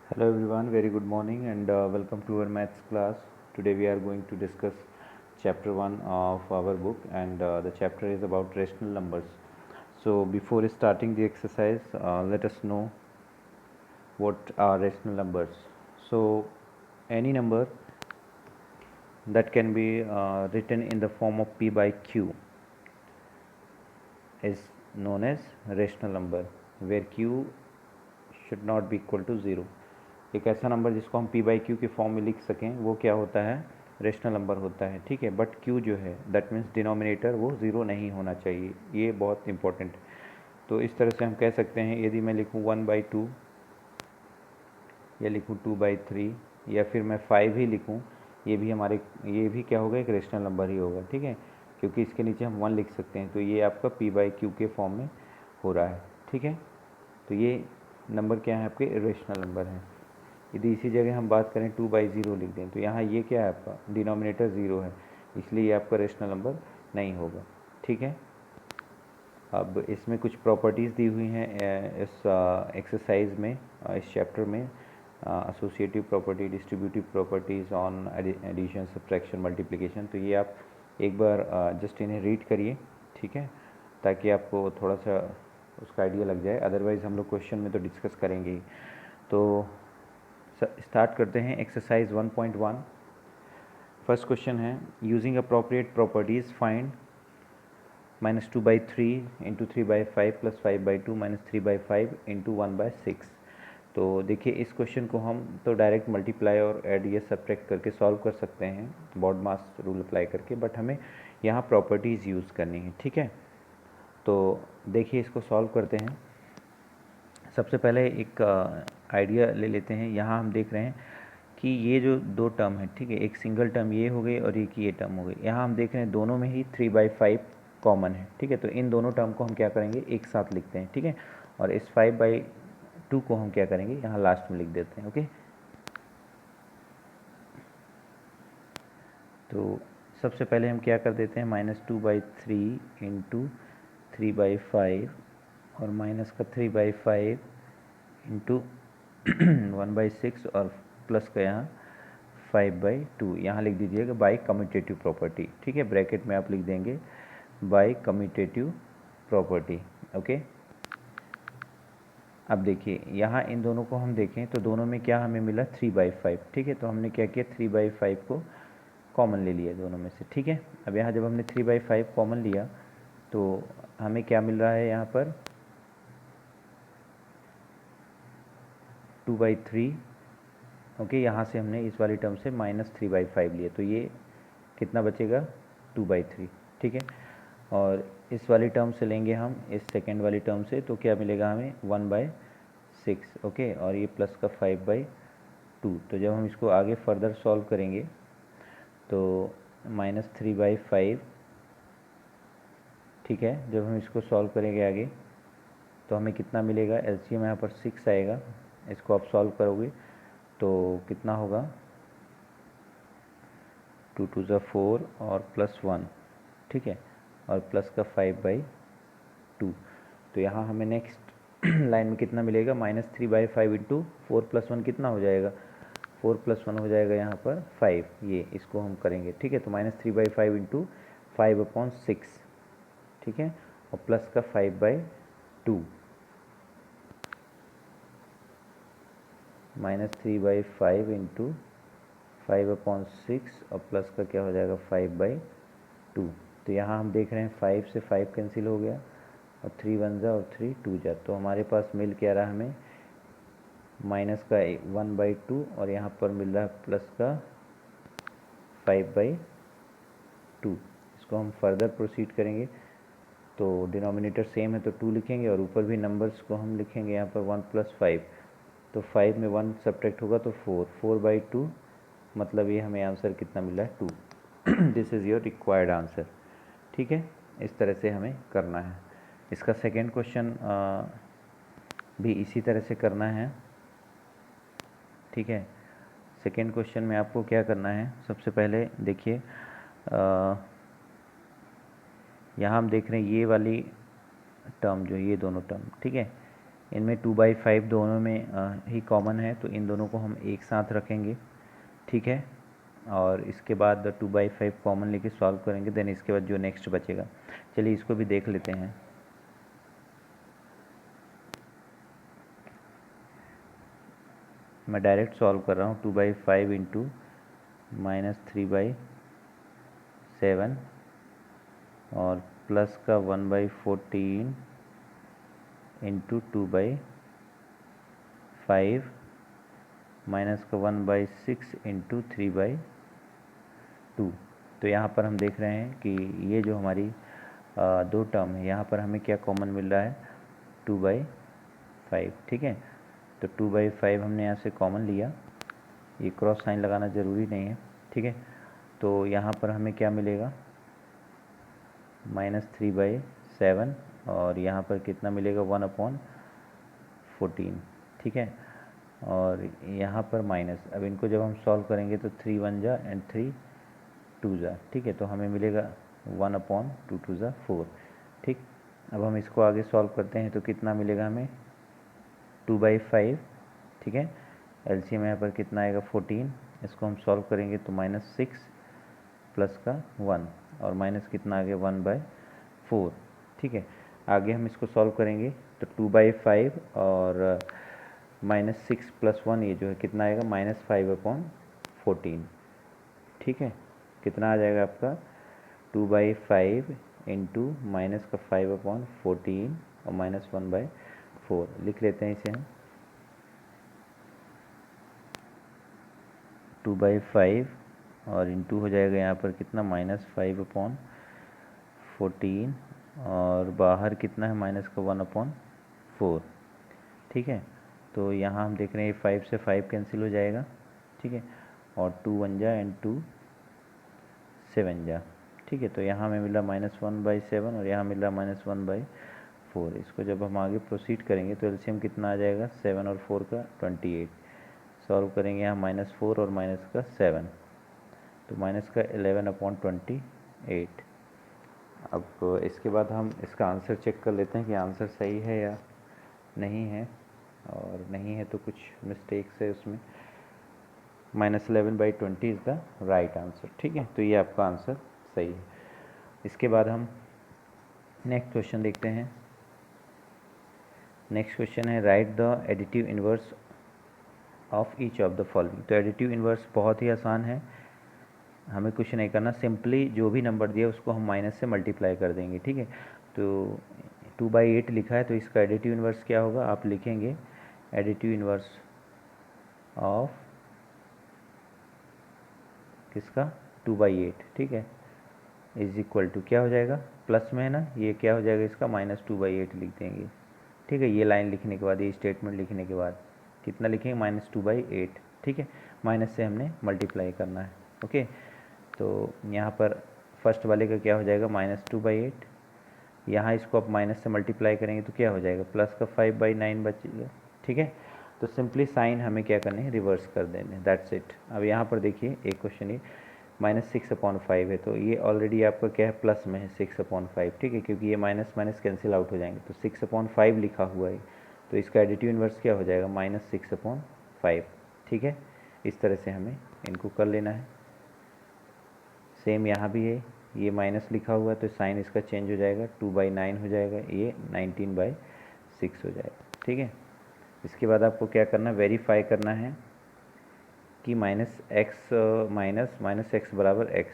Hello everyone, very good morning and welcome to our maths class. Today we are going to discuss chapter 1 of our book and the chapter is about rational numbers. So before starting the exercise, let us know what are rational numbers. So any number that can be written in the form of p by q is known as rational number where q should not be equal to 0. एक ऐसा number जिसको हम p by Q के form में लिख सकें वो क्या होता है, रेशनल नंबर होता है. ठीक है, बट q जो है दैट मीन्स डिनोमिनेटर वो ज़ीरो नहीं होना चाहिए, ये बहुत इंपॉर्टेंट. तो इस तरह से हम कह सकते हैं यदि मैं लिखूँ 1/2 या लिखूँ 2/3 या फिर मैं 5 ही लिखूँ, ये भी क्या होगा, एक रेशनल नंबर ही होगा. ठीक है, क्योंकि इसके नीचे हम 1 लिख सकते हैं, तो ये आपका p बाई क्यू के फॉर्म में हो रहा है. ठीक है, तो ये नंबर क्या है, आपके रेशनल नंबर हैं. यदि इसी जगह हम बात करें 2/0 लिख दें तो यहाँ ये क्या है, आपका डिनोमिनेटर 0 है, इसलिए ये आपका रेशनल नंबर नहीं होगा. ठीक है, अब इसमें कुछ प्रॉपर्टीज़ दी हुई हैं इस एक्सरसाइज में, इस चैप्टर में. Associative property, distributive properties on addition, subtraction, multiplication. तो ये आप एक बार जस्ट इन्हें रीड करिए. ठीक है, ताकि आपको थोड़ा सा उसका आइडिया लग जाए, अदरवाइज़ हम लोग क्वेश्चन में तो डिस्कस करेंगे ही. तो स्टार्ट करते हैं एक्सरसाइज 1.1. फर्स्ट क्वेश्चन है, using appropriate properties find -2/3 into 3/5 plus 5/2 -3/5 into 1/6. तो देखिए इस क्वेश्चन को हम तो डायरेक्ट मल्टीप्लाई और ऐड या सब्ट्रैक्ट करके सॉल्व कर सकते हैं बॉड मास रूल अप्लाई करके, बट हमें यहाँ प्रॉपर्टीज़ यूज़ करनी है. ठीक है, तो देखिए इसको सॉल्व करते हैं. सबसे पहले एक आइडिया ले लेते हैं. यहाँ हम देख रहे हैं कि ये जो दो टर्म है, ठीक है, एक सिंगल टर्म ये हो गई और एक ये टर्म हो गई. यहाँ हम देख रहे हैं दोनों में ही 3/5 कॉमन है. ठीक है, तो इन दोनों टर्म को हम क्या करेंगे, एक साथ लिखते हैं. ठीक है, और इस 5/2 को हम क्या करेंगे, यहाँ लास्ट में लिख देते हैं. ओके, तो सबसे पहले हम क्या कर देते हैं, -2/3 इंटू 3/5 और माइनस का 3/5 इंटू 1/6 और प्लस का यहाँ 5/2 यहाँ लिख दीजिएगा बाय कम्यूटेटिव प्रॉपर्टी. ठीक है, ब्रैकेट में आप लिख देंगे बाय कम्यूटेटिव प्रॉपर्टी. ओके, अब देखिए यहाँ इन दोनों को हम देखें तो दोनों में क्या हमें मिला, 3/5. ठीक है, तो हमने क्या किया, 3/5 को कॉमन ले लिया दोनों में से. ठीक है, अब यहाँ जब हमने 3/5 कॉमन लिया तो हमें क्या मिल रहा है, यहाँ पर 2/3. ओके, यहाँ से हमने इस वाली टर्म से -3/5 लिया, तो ये कितना बचेगा, 2/3. ठीक है, और इस वाली टर्म से लेंगे हम इस सेकेंड वाली टर्म से, तो क्या मिलेगा हमें, 1/6. ओके, और ये प्लस का 5/2. तो जब हम इसको आगे फर्दर सॉल्व करेंगे तो -3/5. ठीक है, जब हम इसको सॉल्व करेंगे आगे तो हमें कितना मिलेगा, एलसीएम यहाँ पर 6 आएगा. इसको आप सॉल्व करोगे तो कितना होगा, 2 2 ज़ा 4 और प्लस 1. ठीक है, और प्लस का 5/2. तो यहाँ हमें नेक्स्ट लाइन में कितना मिलेगा, -3/5 इंटू 4 + 1 कितना हो जाएगा, 4 + 1 हो जाएगा यहाँ पर 5. ये इसको हम करेंगे. ठीक है, तो -3/5 इंटू 5/6. ठीक है, और प्लस का 5/2 -3/5 इंटू 5/6 और प्लस का क्या हो जाएगा, 5/2. तो यहाँ हम देख रहे हैं 5 से 5 कैंसिल हो गया और 3 1 जा और 3 2 जा. तो हमारे पास मिल क्या रहा हमें, माइनस का 1/2 और यहाँ पर मिल रहा है प्लस का 5/2. इसको हम फर्दर प्रोसीड करेंगे तो डिनोमिनेटर सेम है तो 2 लिखेंगे और ऊपर भी नंबर्स को हम लिखेंगे यहाँ पर 1 + 5. तो 5 में 1 सब्ट्रैक्ट होगा तो 4/2, मतलब ये हमें आंसर कितना मिल रहा है, 2. This is your required answer. ठीक है, इस तरह से हमें करना है. इसका सेकेंड क्वेश्चन भी इसी तरह से करना है. ठीक है, सेकेंड क्वेश्चन में आपको क्या करना है, सबसे पहले देखिए यहाँ हम देख रहे हैं ये वाली टर्म जो ये दोनों टर्म, ठीक है, इनमें 2/5 दोनों में ही कॉमन है, तो इन दोनों को हम एक साथ रखेंगे, ठीक है। और इसके बाद 2/5 कॉमन लेके सॉल्व करेंगे, देन इसके बाद जो नेक्स्ट बचेगा, चलिए इसको भी देख लेते हैं। मैं डायरेक्ट सॉल्व कर रहा हूँ। 2/5 इंटू -3/7 और प्लस का 1/14 इंटू 2/5 माइनस का 1/6 इंटू 3/2। तो यहाँ पर हम देख रहे हैं कि ये जो हमारी दो टर्म है, यहाँ पर हमें क्या कॉमन मिल रहा है, 2/5, ठीक है। तो 2/5 हमने यहाँ से कॉमन लिया, ये क्रॉस साइन लगाना ज़रूरी नहीं है, ठीक है। तो यहाँ पर हमें क्या मिलेगा, -3/7 और यहाँ पर कितना मिलेगा, 1/14, ठीक है। और यहाँ पर माइनस, अब इनको जब हम सॉल्व करेंगे तो 3 1 जा एंड 3 2 जा, ठीक है। तो हमें मिलेगा 1/2 2 जा 4, ठीक। अब हम इसको आगे सॉल्व करते हैं तो कितना मिलेगा हमें, 2/5, ठीक है। एलसीएम यहाँ पर कितना आएगा, 14। इसको हम सॉल्व करेंगे तो -6 प्लस का 1 और माइनस कितना आ गया, 1/4, ठीक है। आगे हम इसको सॉल्व करेंगे तो 2/5 और -6 + 1 ये जो है कितना आएगा, -5/14, ठीक है। कितना आ जाएगा आपका, 2/5 इंटू माइनस का 5/14 और -1/4 लिख लेते हैं इसे हम। 2/5 और इंटू हो जाएगा यहाँ पर कितना, -5/14 और बाहर कितना है, माइनस का 1/4, ठीक है। तो यहाँ हम देख रहे हैं 5 से 5 कैंसिल हो जाएगा, ठीक है। और 2 1 जा एंड 2 7 जा, ठीक है। तो यहाँ हमें मिला -1/7 और यहाँ मिला -1/4। इसको जब हम आगे प्रोसीड करेंगे तो एलसीएम कितना आ जाएगा, 7 और 4 का 28। सॉल्व करेंगे यहाँ -4 और माइनस का 7, तो माइनस का 11/28। अब इसके बाद हम इसका आंसर चेक कर लेते हैं कि आंसर सही है या नहीं है, और नहीं है तो कुछ मिस्टेक्स है उसमें। -11/20 इज़ द राइट आंसर, ठीक है। तो ये आपका आंसर सही है। इसके बाद हम नेक्स्ट क्वेश्चन देखते हैं। नेक्स्ट क्वेश्चन है, right the additive inverse of each of the following. तो एडिटिव इन्वर्स बहुत ही आसान है, हमें कुछ नहीं करना, सिंपली जो भी नंबर दिया उसको हम माइनस से मल्टीप्लाई कर देंगे, ठीक है। तो 2/8 लिखा है तो इसका एडिटिव इन्वर्स क्या होगा, आप लिखेंगे एडिटिव इन्वर्स ऑफ किसका, 2/8, ठीक है, इज इक्वल टू क्या हो जाएगा, प्लस में है ना, ये क्या हो जाएगा इसका, -2/8 लिख देंगे, ठीक है। ये लाइन लिखने के बाद, ये स्टेटमेंट लिखने के बाद कितना लिखेंगे, -2/8, ठीक है। माइनस से हमने मल्टीप्लाई करना है, ओके। तो यहाँ पर फर्स्ट वाले का क्या हो जाएगा, -2/8। यहाँ इसको आप माइनस से मल्टीप्लाई करेंगे तो क्या हो जाएगा, प्लस का 5/9 बचेगा, ठीक है। तो सिंपली साइन हमें क्या करने हैं, रिवर्स कर देने, दैट्स इट। अब यहाँ पर देखिए एक क्वेश्चन ये -6/5 है, तो ये ऑलरेडी आपका क्या है, प्लस में है 6/5, ठीक है, क्योंकि ये माइनस माइनस कैंसिल आउट हो जाएंगे, तो 6/5 लिखा हुआ है, तो इसका एडिटिव इन्वर्स क्या हो जाएगा, -6/5, ठीक है। इस तरह से हमें इनको कर लेना है। सेम यहाँ भी है, ये माइनस लिखा हुआ है तो साइन इसका चेंज हो जाएगा, 2/9 हो जाएगा, ये 19/6 हो जाएगा, ठीक है। इसके बाद आपको क्या करना है, वेरीफाई करना है कि -x बराबर x।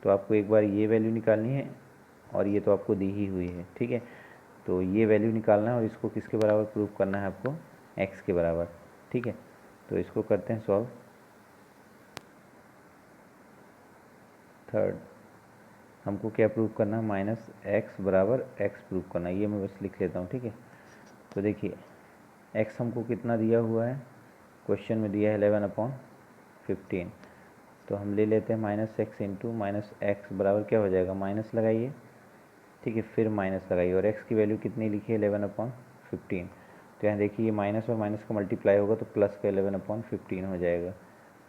तो आपको एक बार ये वैल्यू निकालनी है और ये तो आपको दी ही हुई है, ठीक है। तो ये वैल्यू निकालना है और इसको किसके बराबर प्रूव करना है आपको, x के बराबर, ठीक है। तो इसको करते हैं सॉल्व। थर्ड हमको क्या प्रूव करना है, -x बराबर x प्रूव करना है, ये मैं बस लिख लेता हूँ, ठीक है। तो देखिए x हमको कितना दिया हुआ है, क्वेश्चन में दिया है 11/15, तो हम ले लेते हैं -x इंटू -x बराबर क्या हो जाएगा, माइनस लगाइए, ठीक है, फिर माइनस लगाइए और x की वैल्यू कितनी लिखी है, 11/15। तो यहाँ देखिए ये माइनस और माइनस का मल्टीप्लाई होगा तो प्लस का 11/15 हो जाएगा,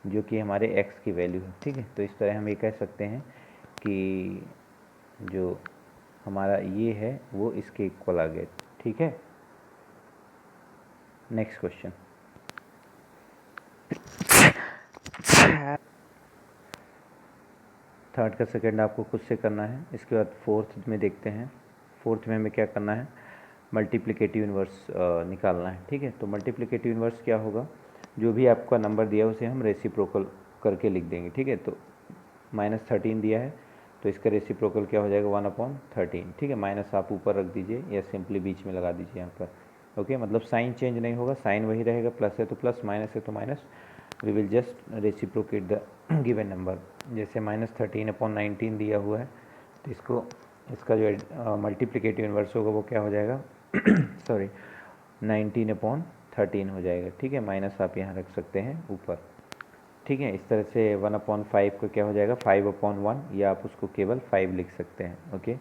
जो कि हमारे x की वैल्यू है, ठीक है। तो इस तरह हम ये कह सकते हैं कि जो हमारा ये है वो इसके इक्वल आ गया, ठीक है। Next question. थर्ड का सेकंड आपको खुद से करना है। इसके बाद फोर्थ में देखते हैं। फोर्थ में हमें क्या करना है, मल्टीप्लिकेटिव इन्वर्स निकालना है। ठीक है, तो मल्टीप्लिकेटिव इन्वर्स क्या होगा, जो भी आपका नंबर दिया है उसे हम रेसिप्रोकल करके लिख देंगे। ठीक है, तो -13 दिया है तो इसका रेसिप्रोकल क्या हो जाएगा, 1/13। ठीक है, माइनस आप ऊपर रख दीजिए या सिंपली बीच में लगा दीजिए यहाँ पर। ओके, मतलब साइन चेंज नहीं होगा, साइन वही रहेगा, प्लस है तो प्लस, माइनस है तो minus. We will just reciprocate the given number. जैसे -13/19 दिया हुआ है तो इसका जो मल्टीप्लिकेटिव इन्वर्स होगा वो क्या हो जाएगा सॉरी 19/13 हो जाएगा। ठीक है, माइनस आप यहाँ रख सकते हैं ऊपर। ठीक है, इस तरह से 1/5 का क्या हो जाएगा, 5/1, या आप उसको केवल 5 लिख सकते हैं। ओके,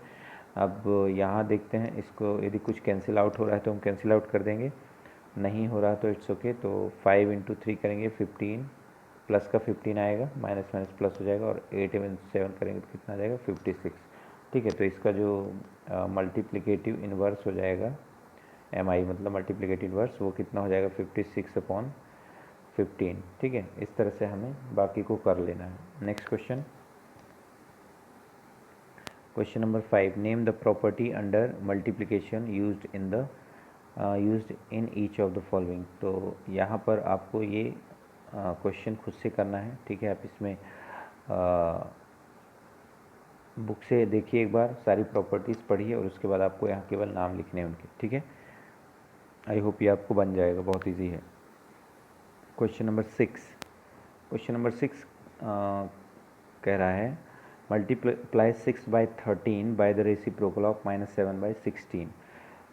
अब यहाँ देखते हैं इसको, यदि कुछ कैंसिल आउट हो रहा है तो हम कैंसिल आउट कर देंगे, नहीं हो रहा तो इट्स ओके। तो 5 × 3 करेंगे 15, प्लस का 15 आएगा, माइनस माइनस प्लस हो जाएगा, और 8 × 7 करेंगे तो कितना आ जाएगा, 56। ठीक है, तो इसका जो मल्टीप्लिकेटिव इन्वर्स हो जाएगा, MI मतलब मल्टीप्लिकेटिव इन्वर्स, वो कितना हो जाएगा, 56/15। ठीक है, इस तरह से हमें बाकी को कर लेना है। Next question, question number 5, name the property under multiplication used in each of the following. तो यहाँ पर आपको ये क्वेश्चन खुद से करना है। ठीक है, आप इसमें बुक से देखिए एक बार, सारी प्रॉपर्टीज़ पढ़िए और उसके बाद आपको यहाँ केवल नाम लिखने हैं उनके। ठीक है, आई होप ये आपको बन जाएगा, बहुत ईजी है। क्वेश्चन नंबर 6 कह रहा है multiply 6/13 by the reciprocal of -7/16।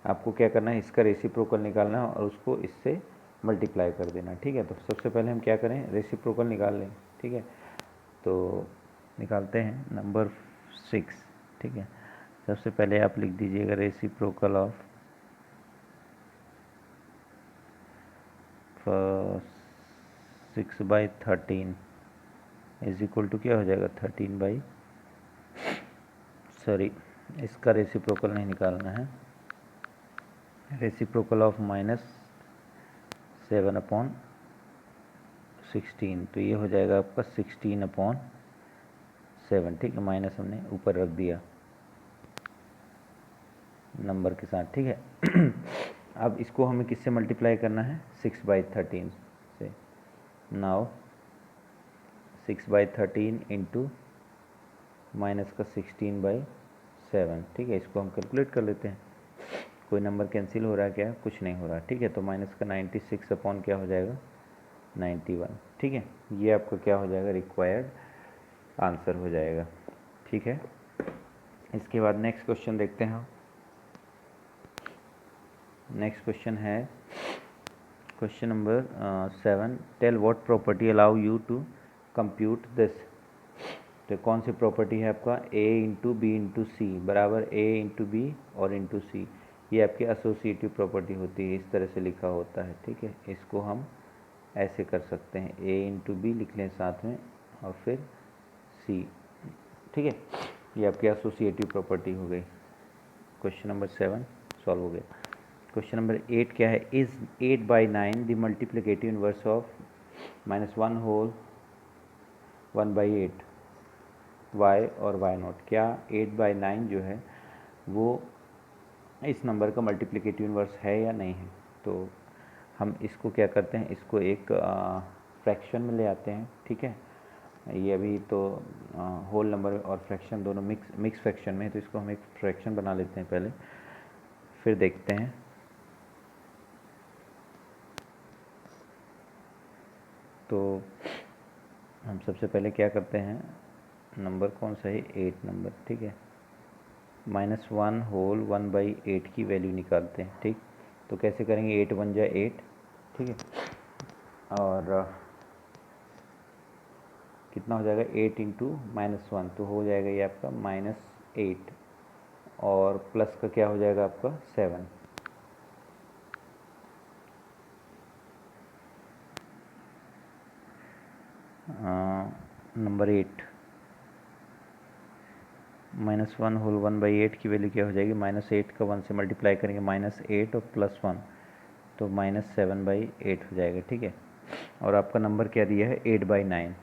आपको क्या करना है, इसका रेसिप्रोकल निकालना है और उसको इससे मल्टीप्लाई कर देना। ठीक है, तो सबसे पहले हम क्या करें, रेसिप्रोकल निकाल लें। ठीक है, तो निकालते हैं नंबर 6। ठीक है, सबसे पहले आप लिख दीजिएगा reciprocal of 6/13 is equal to क्या हो जाएगा, 13 सॉरी इसका रेसिप्रोकल नहीं निकालना है, रेसिप्रोकल ऑफ -7/16, तो ये हो जाएगा आपका 16/7। ठीक है, माइनस हमने ऊपर रख दिया नंबर के साथ। ठीक है अब इसको हमें किससे मल्टीप्लाई करना है, 6/13 से। नाउ 6/13 इंटू माइनस का 16/7। ठीक है, इसको हम कैलकुलेट कर लेते हैं। कोई नंबर कैंसिल हो रहा है क्या, कुछ नहीं हो रहा। ठीक है, तो माइनस का 96 अपॉन क्या हो जाएगा, 91। ठीक है, ये आपका क्या हो जाएगा, रिक्वायर्ड आंसर हो जाएगा। ठीक है, इसके बाद नेक्स्ट क्वेश्चन देखते हैं। नेक्स्ट क्वेश्चन है question number 7, tell what property allow you to compute this. तो कौन सी प्रॉपर्टी है आपका, A × B × C बराबर A × B और × C। ये आपकी एसोसिएटिव प्रॉपर्टी होती है, इस तरह से लिखा होता है। ठीक है, इसको हम ऐसे कर सकते हैं, A × B लिख लें साथ में और फिर C। ठीक है, ये आपकी एसोसिएटिव प्रॉपर्टी हो गई। क्वेश्चन नंबर 7 सॉल्व हो गया। क्वेश्चन नंबर 8 क्या है, is 8/9 the multiplicative inverse of -1 1/8 y और y0। क्या 8/9 जो है वो इस नंबर का मल्टीप्लिकेटिव इन्वर्स है या नहीं है। तो हम इसको क्या करते हैं, इसको एक फ्रैक्शन में ले आते हैं। ठीक है, ये अभी तो होल नंबर और फ्रैक्शन दोनों मिक्स फ्रैक्शन में है, तो इसको हम एक फ्रैक्शन बना लेते हैं पहले, फिर देखते हैं। तो हम सबसे पहले क्या करते हैं, नंबर कौन सा है, 8 नंबर। ठीक है, -1 होल 1/8 की वैल्यू निकालते हैं। ठीक, तो कैसे करेंगे, 8 × 1 = 8। ठीक है, और कितना हो जाएगा, 8 × -1 तो हो जाएगा ये आपका -8, और प्लस का क्या हो जाएगा आपका 7। नंबर 8 -1 होल 1/8 की वैल्यू क्या हो जाएगी, -8 का 1 से मल्टीप्लाई करेंगे, -8 और +1 तो -7/8 हो जाएगा, ठीक है। और आपका नंबर क्या दिया है, 8/9,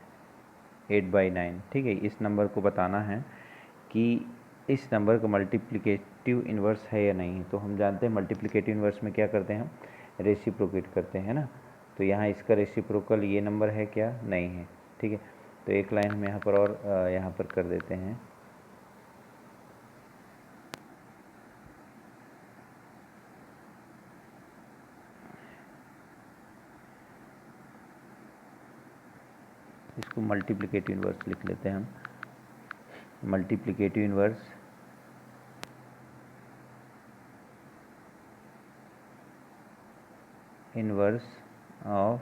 8/9, ठीक है। इस नंबर को बताना है कि इस नंबर का मल्टीप्लिकेटिव इन्वर्स है या नहीं। तो हम जानते हैं मल्टीप्लिकेटिव इन्वर्स में क्या करते हैं, हम रेसिप्रोकेट करते हैं ना। तो यहाँ इसका रेसिप्रोकल ये नंबर है क्या, नहीं है, ठीक है। तो एक लाइन हम यहाँ पर और यहाँ पर कर देते हैं। इसको मल्टीप्लिकेटिव इन्वर्स लिख लेते हैं हम। मल्टीप्लिकेटिव इन्वर्स ऑफ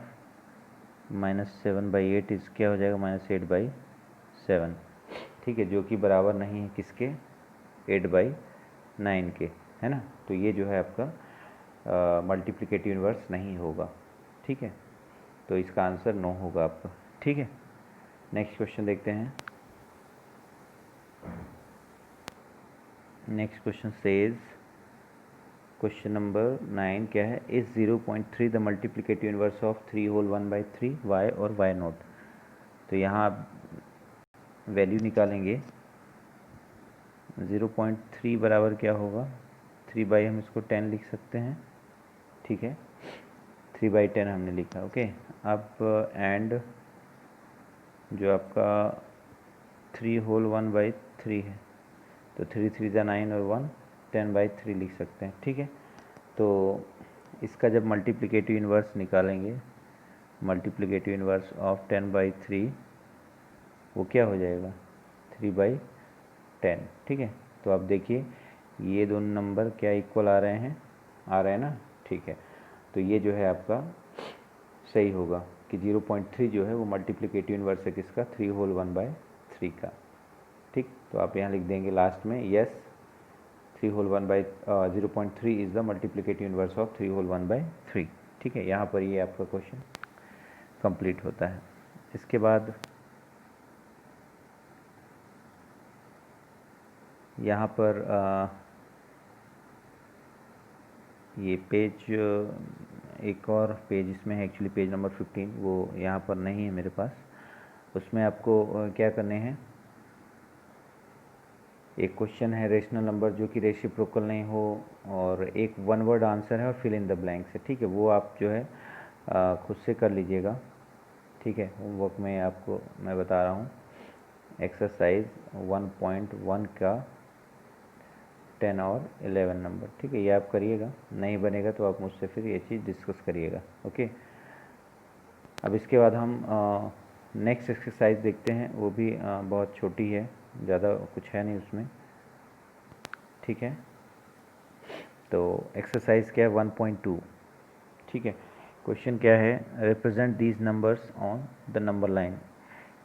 -7/8 इस क्या हो जाएगा, -8/7, ठीक है, जो कि बराबर नहीं है किसके, 8/9 के, है ना। तो ये जो है आपका मल्टीप्लिकेटिव इन्वर्स नहीं होगा, ठीक है। तो इसका आंसर 9 होगा आपका, ठीक है। नेक्स्ट क्वेश्चन देखते हैं। Next question says, question number 9 क्या है, is 0.3 the multiplicative inverse of 3 whole 1/3 y और y नोट। तो यहाँ आप वैल्यू निकालेंगे। 0.3 बराबर क्या होगा, 3/, हम इसको 10 लिख सकते हैं, ठीक है। 3/10 हमने लिखा, ओके। अब एंड जो आपका 3 होल 1/3 है, तो 3 3 ज़ा 9 और 1 10/3 लिख सकते हैं, ठीक है। तो इसका जब मल्टीप्लिकेटिव इन्वर्स निकालेंगे, मल्टीप्लिकेटिव इन्वर्स ऑफ 10/3 वो क्या हो जाएगा, 3/10, ठीक है। तो आप देखिए ये दोनों नंबर क्या इक्वल आ रहे हैं, आ रहे हैं ना, ठीक है। तो ये जो है आपका सही होगा कि 0.3 जो है वो मल्टीप्लिकेटिव इन्वर्स है किसका, 3 होल 1/3 का, ठीक। तो आप यहाँ लिख देंगे लास्ट में, yes 0.3 is the multiplicative inverse of 3 whole 1/3, ठीक है। यहाँ पर ये आपका क्वेश्चन कंप्लीट होता है। इसके बाद यहाँ पर ये पेज, एक और पेज इसमें है एक्चुअली, पेज नंबर 15, वो यहाँ पर नहीं है मेरे पास। उसमें आपको क्या करने हैं, एक क्वेश्चन है रेशनल नंबर जो कि रेसिप्रोकल नहीं हो, और एक वन वर्ड आंसर है और फिल इन द ब्लैंक्स है, ठीक है। वो आप जो है खुद से कर लीजिएगा, ठीक है। होमवर्क में आपको मैं बता रहा हूँ, एक्सरसाइज 1.1 का 10 और 11 नंबर, ठीक है। ये आप करिएगा, नहीं बनेगा तो आप मुझसे फिर ये चीज़ डिस्कस करिएगा, ओके। अब इसके बाद हम नेक्स्ट एक्सरसाइज देखते हैं, वो भी बहुत छोटी है, ज़्यादा कुछ है नहीं उसमें, ठीक है। तो एक्सरसाइज क्या है, 1.2, ठीक है। क्वेश्चन क्या है, represent these numbers on the number line.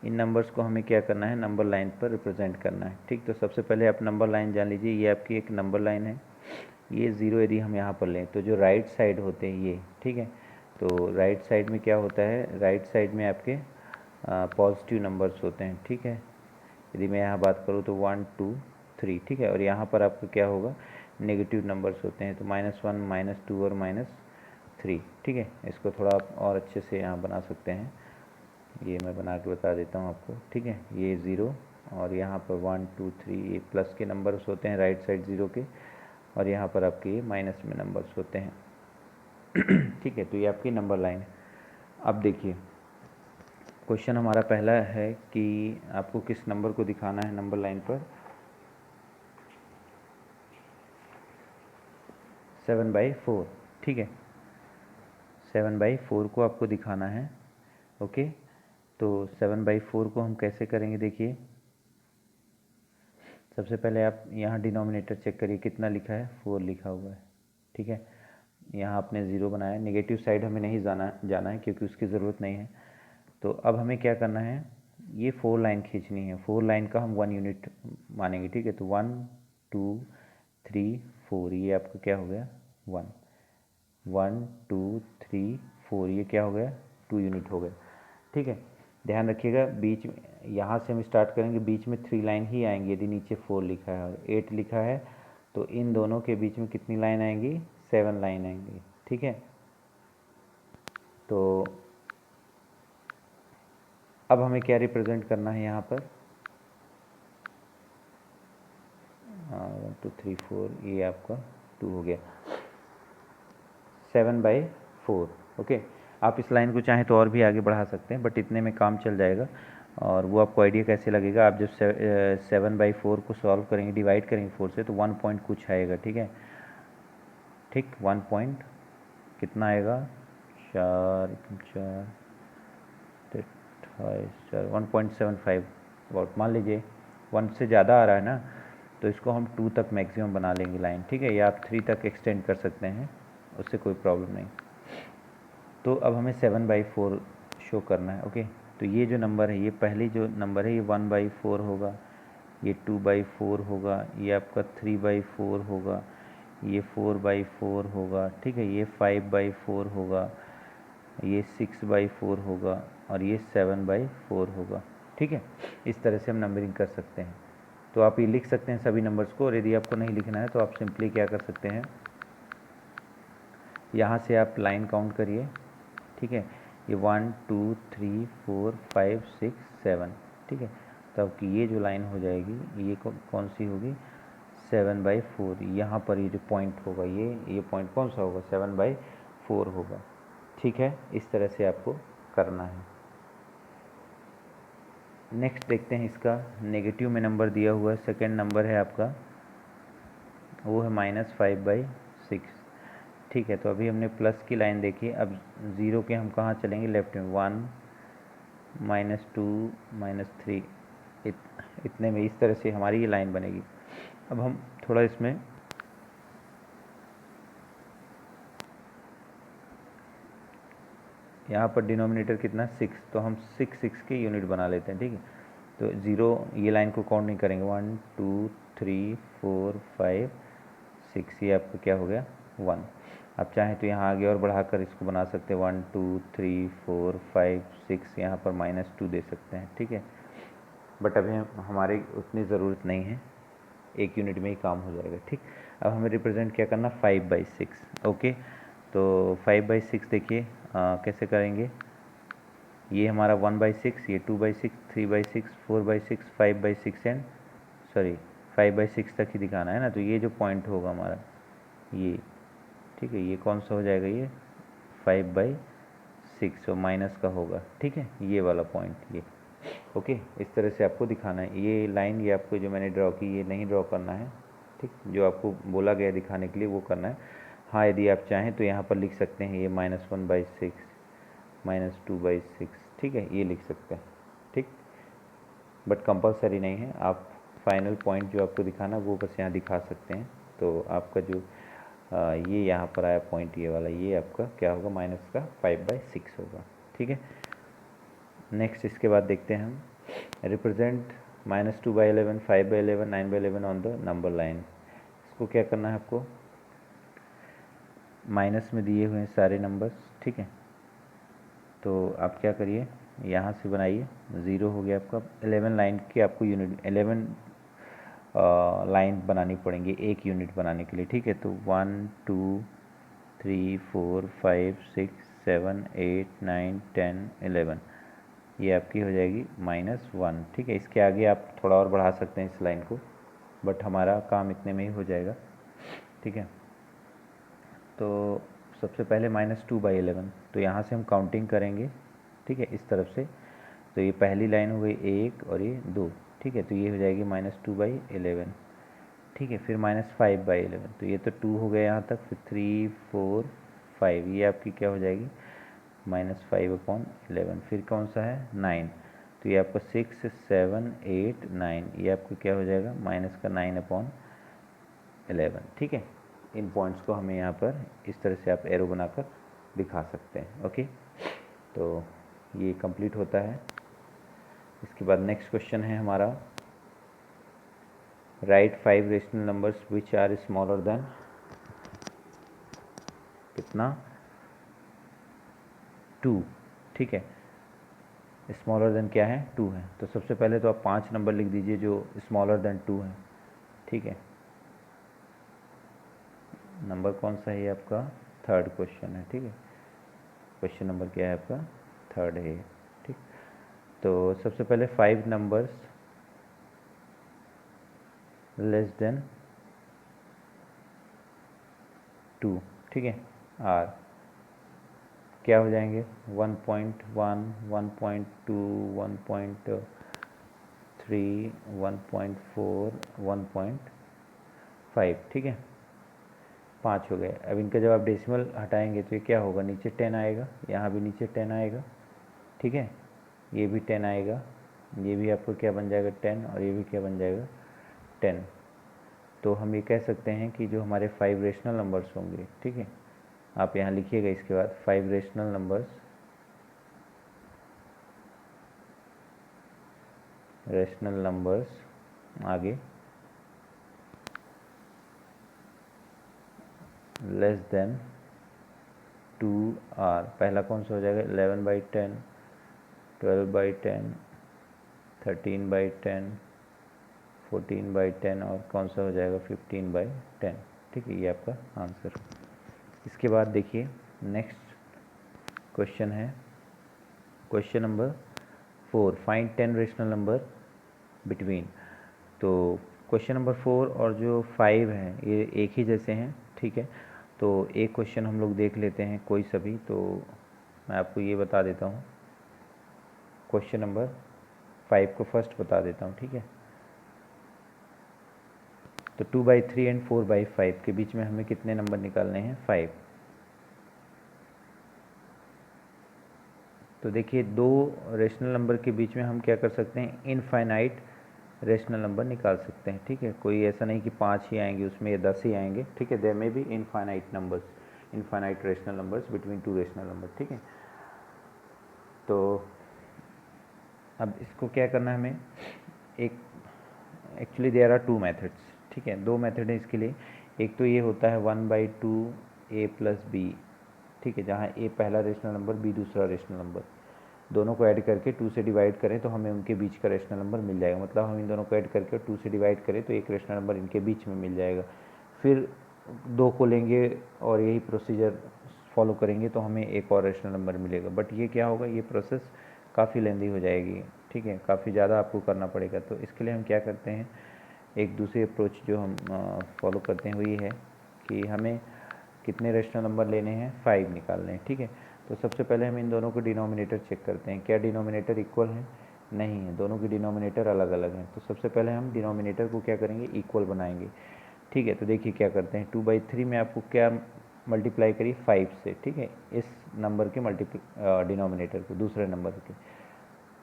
In numbers को हमें क्या करना है, नंबर लाइन पर रिप्रेजेंट करना है, ठीक। तो सबसे पहले आप नंबर लाइन जान लीजिए, ये आपकी एक नंबर लाइन है। ये 0 यदि हम यहाँ पर लें तो जो राइट साइड होते हैं ये, ठीक है। तो राइट साइड में क्या होता है, राइट साइड में आपके पॉजिटिव नंबर्स होते हैं, ठीक है। यदि मैं यहाँ बात करूँ तो 1 2 3, ठीक है। और यहाँ पर आपका क्या होगा, नेगेटिव नंबर्स होते हैं, तो -1 -2 और -3, ठीक है। इसको थोड़ा आप और अच्छे से यहाँ बना सकते हैं, ये मैं बना के बता देता हूँ आपको, ठीक है। ये 0 और यहाँ पर 1 2 3 ये प्लस के नंबर्स होते हैं राइट साइड 0 के, और यहाँ पर आपके ये माइनस में नंबर्स होते हैं, ठीक है। तो ये आपकी नंबर लाइन है। अब देखिए क्वेश्चन हमारा पहला है कि आपको किस नंबर को दिखाना है नंबर लाइन पर, 7/4, ठीक है। 7/4 को आपको दिखाना है, ओके। तो 7/4 को हम कैसे करेंगे, देखिए सबसे पहले आप यहाँ डिनोमिनेटर चेक करिए, कितना लिखा है, 4 लिखा हुआ है, ठीक है। यहाँ आपने 0 बनाया, नेगेटिव साइड हमें नहीं जाना है क्योंकि उसकी ज़रूरत नहीं है। तो अब हमें क्या करना है, ये 4 लाइन खींचनी है, 4 लाइन का हम 1 यूनिट मानेंगे, ठीक है। तो 1 2 3 4 ये आपका क्या हो गया, 1 1 2 3 4 ये क्या हो गया, 2 यूनिट हो गया, ठीक है। ध्यान रखिएगा बीच में, यहाँ से हम स्टार्ट करेंगे, बीच में 3 लाइन ही आएंगी यदि नीचे 4 लिखा है और 8 लिखा है, तो इन दोनों के बीच में कितनी लाइन आएंगी, 7 लाइन आएंगी, ठीक है। तो अब हमें क्या रिप्रेजेंट करना है यहाँ पर, 1 2 3 4, ये आपका 2 हो गया, 7/4। ओके, आप इस लाइन को चाहें तो और भी आगे बढ़ा सकते हैं, बट इतने में काम चल जाएगा। और वो आपको आइडिया कैसे लगेगा, आप जब 7/4 को सॉल्व करेंगे, डिवाइड करेंगे 4 से, तो 1 पॉइंट कुछ आएगा। ठीक है, ठीक, 1 पॉइंट कितना आएगा, 4 4 4 1.75 अबाउट, मान लीजिए 1 से ज़्यादा आ रहा है ना, तो इसको हम 2 तक मैक्सिमम बना लेंगे लाइन। ठीक है, या आप 3 तक एक्सटेंड कर सकते हैं, उससे कोई प्रॉब्लम नहीं। तो अब हमें 7/4 शो करना है। ओके, तो ये जो नंबर है, ये पहली जो नंबर है, ये 1/4 होगा, ये 2/4 होगा, ये आपका 3/4 होगा, ये 4/4 होगा। ठीक है, ये 5/4 होगा, ये 6/4 होगा, और ये 7/4 होगा। ठीक है, इस तरह से हम नंबरिंग कर सकते हैं। तो आप ये लिख सकते हैं सभी नंबर्स को, और यदि आपको नहीं लिखना है तो आप सिंपली क्या कर सकते हैं, यहाँ से आप लाइन काउंट करिए। ठीक है, ये 1 2 3 4 5 6 7। ठीक है, तो आपकी ये जो लाइन हो जाएगी, ये कौन सी होगी, 7/4। यहाँ पर ये जो पॉइंट होगा, ये पॉइंट कौन सा होगा, 7/4 होगा। ठीक है, इस तरह से आपको करना है। नेक्स्ट देखते हैं, इसका नेगेटिव में नंबर दिया हुआ है, सेकेंड नंबर है आपका, वो है -5/6। ठीक है, तो अभी हमने प्लस की लाइन देखी, अब ज़ीरो के हम कहाँ चलेंगे, लेफ्ट में, 1 -2 -3, इतने में इस तरह से हमारी ये लाइन बनेगी। अब हम थोड़ा इसमें यहाँ पर डिनोमिनेटर कितना, 6, तो हम 6 के यूनिट बना लेते हैं। ठीक है, तो ज़ीरो, ये लाइन को काउंट नहीं करेंगे, 1 2 3 4 5 6, ये आपका क्या हो गया, 1। आप चाहें तो यहाँ आगे और बढ़ाकर इसको बना सकते हैं, 1 2 3 4 5 6, यहाँ पर -2 दे सकते हैं। ठीक है, बट अभी हमारे उतनी ज़रूरत नहीं है, एक यूनिट में ही काम हो जाएगा। ठीक, अब हमें रिप्रेजेंट क्या करना, 5/6। ओके, तो 5/6 देखिए कैसे करेंगे, ये हमारा 1/6, ये 2/6, 3/6, 4/6, 5/6 एंड सॉरी 5/6 तक ही दिखाना है ना, तो ये जो पॉइंट होगा हमारा ये, ठीक है, ये कौन सा हो जाएगा, ये 5/6 और माइनस का होगा। ठीक है, ये वाला पॉइंट, ये ओके, इस तरह से आपको दिखाना है। ये लाइन, ये आपको जो मैंने ड्रॉ की, ये नहीं ड्रॉ करना है। ठीक, जो आपको बोला गया दिखाने के लिए वो करना है। हाँ, यदि आप चाहें तो यहाँ पर लिख सकते हैं, ये -1/6 -2/6। ठीक है, ये लिख सकते हैं। ठीक, बट कंपलसरी नहीं है, आप फाइनल पॉइंट जो आपको दिखाना वो बस यहाँ दिखा सकते हैं। तो आपका जो ये यहाँ पर आया पॉइंट, ये वाला, ये आपका क्या होगा, माइनस का 5/6 होगा। ठीक है, नेक्स्ट इसके बाद देखते हैं हम, represent -2/11, 5/11, 9/11 on the number line. इसको क्या करना है आपको, माइनस में दिए हुए हैं सारे नंबर्स। ठीक है, तो आप क्या करिए, यहाँ से बनाइए, 0 हो गया आपका, 11 लाइन की आपको यूनिट, 11 लाइन बनानी पड़ेंगी एक यूनिट बनाने के लिए। ठीक है, तो 1 2 3 4 5 6 7 8 9 10 11, ये आपकी हो जाएगी -1। ठीक है, इसके आगे आप थोड़ा और बढ़ा सकते हैं इस लाइन को, बट हमारा काम इतने में ही हो जाएगा। ठीक है, तो सबसे पहले -2/11, तो यहाँ से हम काउंटिंग करेंगे। ठीक है, इस तरफ से, तो ये पहली लाइन हो गई 1 और ये 2। ठीक है, तो ये हो जाएगी -2/11। ठीक है, फिर -5/11, तो ये तो 2 हो गया यहाँ तक, फिर 3 4 5, ये आपकी क्या हो जाएगी, -5/11। फिर कौन सा है, 9, तो ये आपका 6 7 8 9, ये आपको क्या हो जाएगा, -9/11। ठीक है, इन पॉइंट्स को हमें यहाँ पर इस तरह से आप एरो बनाकर दिखा सकते हैं। ओके, तो ये कंप्लीट होता है। इसके बाद नेक्स्ट क्वेश्चन है हमारा, right 5 rational numbers which are smaller than कितना, 2। ठीक है, स्मॉलर देन क्या है, 2 है। तो सबसे पहले तो आप 5 नंबर लिख दीजिए जो स्मॉलर देन 2 है। ठीक है, नंबर कौन सा है, ये आपका थर्ड क्वेश्चन है। ठीक है, क्वेश्चन नंबर क्या है आपका? थर्ड है। ठीक, तो सबसे पहले 5 नंबर्स लेस देन 2, ठीक है, आर क्या हो जाएंगे? 1.1, 1.2, 1.3, 1.4, 1.5, ठीक है, 5 हो गए। अब इनका जब आप डेसिमल हटाएंगे तो ये क्या होगा? नीचे 10 आएगा, यहाँ भी नीचे 10 आएगा, ठीक है, ये भी 10 आएगा, ये भी आपको क्या बन जाएगा? 10, और ये भी क्या बन जाएगा? 10। तो हम ये कह सकते हैं कि जो हमारे 5 रेशनल नंबर्स होंगे, ठीक है, आप यहाँ लिखिएगा इसके बाद 5 रेशनल नंबर्स आगे लेस देन 2R। पहला कौन सा हो जाएगा? 11/10, 12/10, 13/10, 14/10, और कौन सा हो जाएगा? 15/10, ठीक है, ये आपका आंसर। इसके बाद देखिए नेक्स्ट क्वेश्चन है question number 4, find 10 rational number between. तो क्वेश्चन नंबर 4 और जो 5 है ये एक ही जैसे हैं, ठीक है, तो एक क्वेश्चन हम लोग देख लेते हैं कोई सभी। तो मैं आपको ये बता देता हूँ, क्वेश्चन नंबर 5 को फर्स्ट बता देता हूँ, ठीक है। तो 2/3 एंड 4/5 के बीच में हमें कितने नंबर निकालने हैं? 5। तो देखिए दो रेशनल नंबर के बीच में हम क्या कर सकते हैं? इनफाइनाइट रेशनल नंबर निकाल सकते हैं, ठीक है। कोई ऐसा नहीं कि 5 ही आएंगे उसमें या 10 ही आएंगे, ठीक है। देयर में भी infinite numbers, infinite rational numbers between 2 rational number, ठीक है। तो अब इसको क्या करना है हमें? एक एक्चुअली देयर आर 2 मेथड्स, ठीक है, 2 मेथड है इसके लिए। एक तो ये होता है 1/2 a प्लस बी, ठीक है, जहाँ a पहला रेशनल नंबर, b दूसरा रेशनल नंबर, दोनों को ऐड करके 2 से डिवाइड करें तो हमें उनके बीच का रेशनल नंबर मिल जाएगा। मतलब हम इन दोनों को ऐड करके 2 से डिवाइड करें तो एक रेशनल नंबर इनके बीच में मिल जाएगा। फिर 2 को लेंगे और यही प्रोसीजर फॉलो करेंगे तो हमें एक और रेशनल नंबर मिलेगा। बट ये क्या होगा? ये प्रोसेस काफ़ी लेंदी हो जाएगी, ठीक है, काफ़ी ज़्यादा आपको करना पड़ेगा। तो इसके लिए हम क्या करते हैं, एक दूसरी अप्रोच जो हम फॉलो करते हैं वो ये है कि हमें कितने रेशनल नंबर लेने हैं? 5 निकालने हैं, ठीक है। तो सबसे पहले हम इन दोनों को डिनोमिनेटर चेक करते हैं, क्या डिनोमिनेटर इक्वल है? नहीं है, दोनों की डिनोमिनेटर अलग अलग हैं। तो सबसे पहले हम डिनोमिनेटर को क्या करेंगे? इक्वल बनाएंगे, ठीक है। तो देखिए क्या करते हैं, 2/3 में आपको क्या मल्टीप्लाई करिए? 5 से, ठीक है, इस नंबर के डिनोमिनेटर को, दूसरे नंबर के।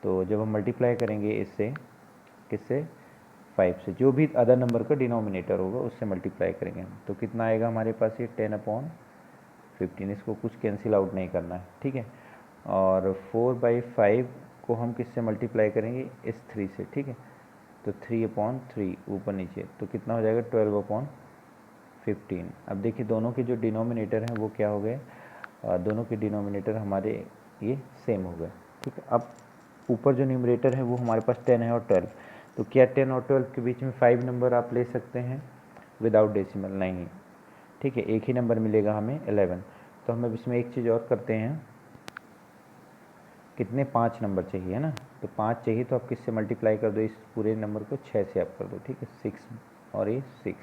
तो जब हम मल्टीप्लाई करेंगे इससे, किससे? 5 से, जो भी अदर नंबर का डिनोमिनेटर होगा उससे मल्टीप्लाई करेंगे हम, तो कितना आएगा हमारे पास? ये 10/15। इसको कुछ कैंसिल आउट नहीं करना है, ठीक है। और 4/5 को हम किससे मल्टीप्लाई करेंगे? इस 3 से, ठीक है। तो 3/3 ऊपर नीचे, तो कितना हो जाएगा? 12/15। अब देखिए दोनों के जो डिनोमिनेटर हैं वो क्या हो गए? दोनों के डिनोमिनेटर हमारे ये सेम हो गए, ठीक है। अब ऊपर जो न्यूमरेटर है वो हमारे पास 10 है और 12, तो क्या 10 और 12 के बीच में 5 नंबर आप ले सकते हैं विदाउट डेसिमल? नहीं, ठीक है, एक ही नंबर मिलेगा हमें, 11। तो हम अब इसमें एक चीज़ और करते हैं, कितने? 5 नंबर चाहिए, है ना। तो 5 चाहिए तो आप किससे मल्टीप्लाई कर दो? इस पूरे नंबर को 6 से आप कर दो, ठीक है, 6 और ये 6,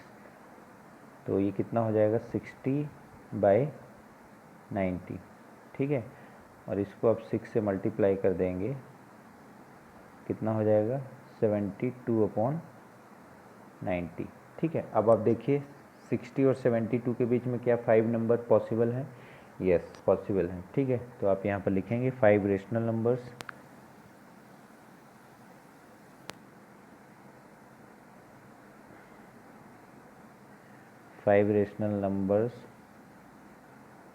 तो ये कितना हो जाएगा? 60/90, ठीक है। और इसको आप 6 से मल्टीप्लाई कर देंगे, कितना हो जाएगा? 72/90, ठीक है। अब आप देखिए 60 और 72 के बीच में क्या 5 नंबर पॉसिबल है? यस, पॉसिबल है, ठीक है। तो आप यहाँ पर लिखेंगे 5 रेशनल नंबर्स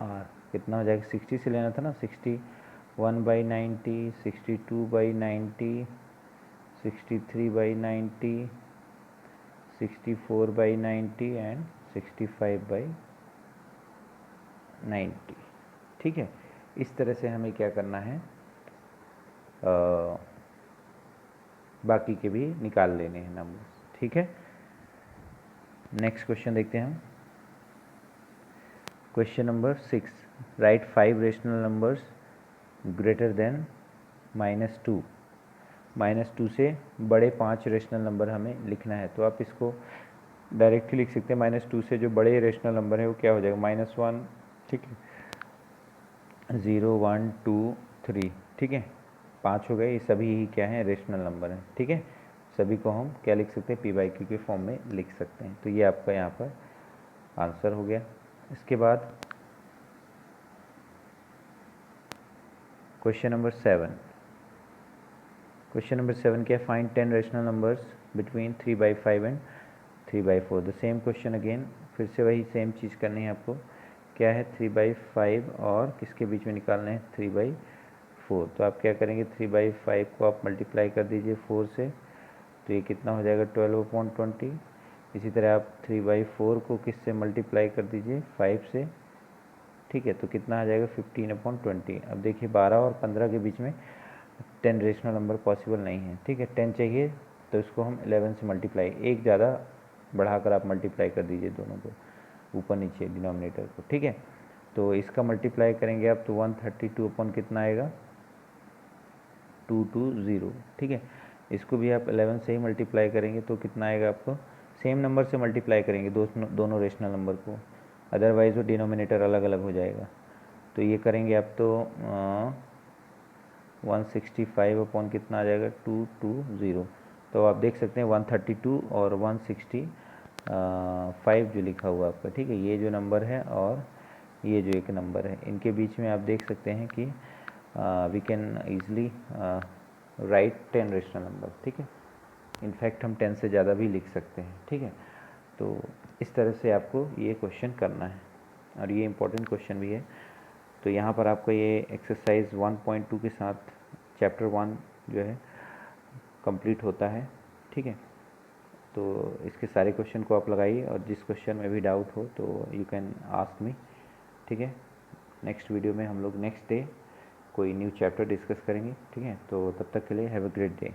आर, कितना हो जाएगा? 60 से लेना था ना, 61/90, 62/90, 63/90, 64/90 एंड 65/90, ठीक है। इस तरह से हमें क्या करना है, बाकी के भी निकाल लेने हैं नंबर्स, ठीक है। नेक्स्ट क्वेश्चन देखते हैं हम, question number 6, right 5 rational numbers greater than -2। -2 से बड़े 5 रेशनल नंबर हमें लिखना है, तो आप इसको डायरेक्टली लिख सकते हैं। -2 से जो बड़े रेशनल नंबर है वो क्या हो जाएगा, -1, ठीक है, 0, 1, 2, 3, ठीक है, 5 हो गए। ये सभी ही क्या है, रेशनल नंबर हैं, ठीक है। सभी को हम क्या लिख सकते हैं, P/Q के फॉर्म में लिख सकते हैं। तो ये आपका यहाँ पर आंसर हो गया। इसके बाद क्वेश्चन नंबर 7। क्वेश्चन नंबर 7 क्या है, find 10 rational numbers between 3/5 and 3/4। The same question again, फिर से वही सेम चीज़ करनी है आपको। क्या है, 3/5 और किसके बीच में निकालना है, 3/4। तो आप क्या करेंगे, 3/5 को आप मल्टीप्लाई कर दीजिए 4 से, तो ये कितना हो जाएगा, 12/20। इसी तरह आप 3/4 को किससे मल्टीप्लाई कर दीजिए, 5 से, ठीक है, तो कितना आ जाएगा, 15/20। अब देखिए 12 और 15 के बीच में 10 रेशनल नंबर पॉसिबल नहीं है, ठीक है। 10 चाहिए तो इसको हम 11 से मल्टीप्लाई, एक ज़्यादा बढ़ाकर आप मल्टीप्लाई कर दीजिए दोनों को, ऊपर नीचे डिनोमिनेटर को, ठीक है। तो इसका मल्टीप्लाई करेंगे आप तो 132 अपॉन कितना आएगा, 220, ठीक है। इसको भी आप 11 से ही मल्टीप्लाई करेंगे तो कितना आएगा आपको, सेम नंबर से मल्टीप्लाई करेंगे दोनों रेशनल नंबर को, अदरवाइज़ वो डिनोमिनेटर अलग अलग हो जाएगा। तो ये करेंगे आप तो 165 अपॉन कितना आ जाएगा, 220। तो आप देख सकते हैं 132 और 165 जो लिखा हुआ आपका, ठीक है, ये जो नंबर है और ये जो एक नंबर है, इनके बीच में आप देख सकते हैं कि we can easily write 10 rational number, ठीक है। इनफैक्ट हम 10 से ज़्यादा भी लिख सकते हैं, ठीक है। तो इस तरह से आपको ये क्वेश्चन करना है और ये इम्पोर्टेंट क्वेश्चन भी है। तो यहाँ पर आपको ये एक्सरसाइज 1.2 के साथ चैप्टर 1 जो है कंप्लीट होता है, ठीक है। तो इसके सारे क्वेश्चन को आप लगाइए और जिस क्वेश्चन में भी डाउट हो तो यू कैन आस्क मी, ठीक है। नेक्स्ट वीडियो में हम लोग नेक्स्ट डे कोई न्यू चैप्टर डिस्कस करेंगे, ठीक है। तो तब तक के लिए हैव अ ग्रेट डे।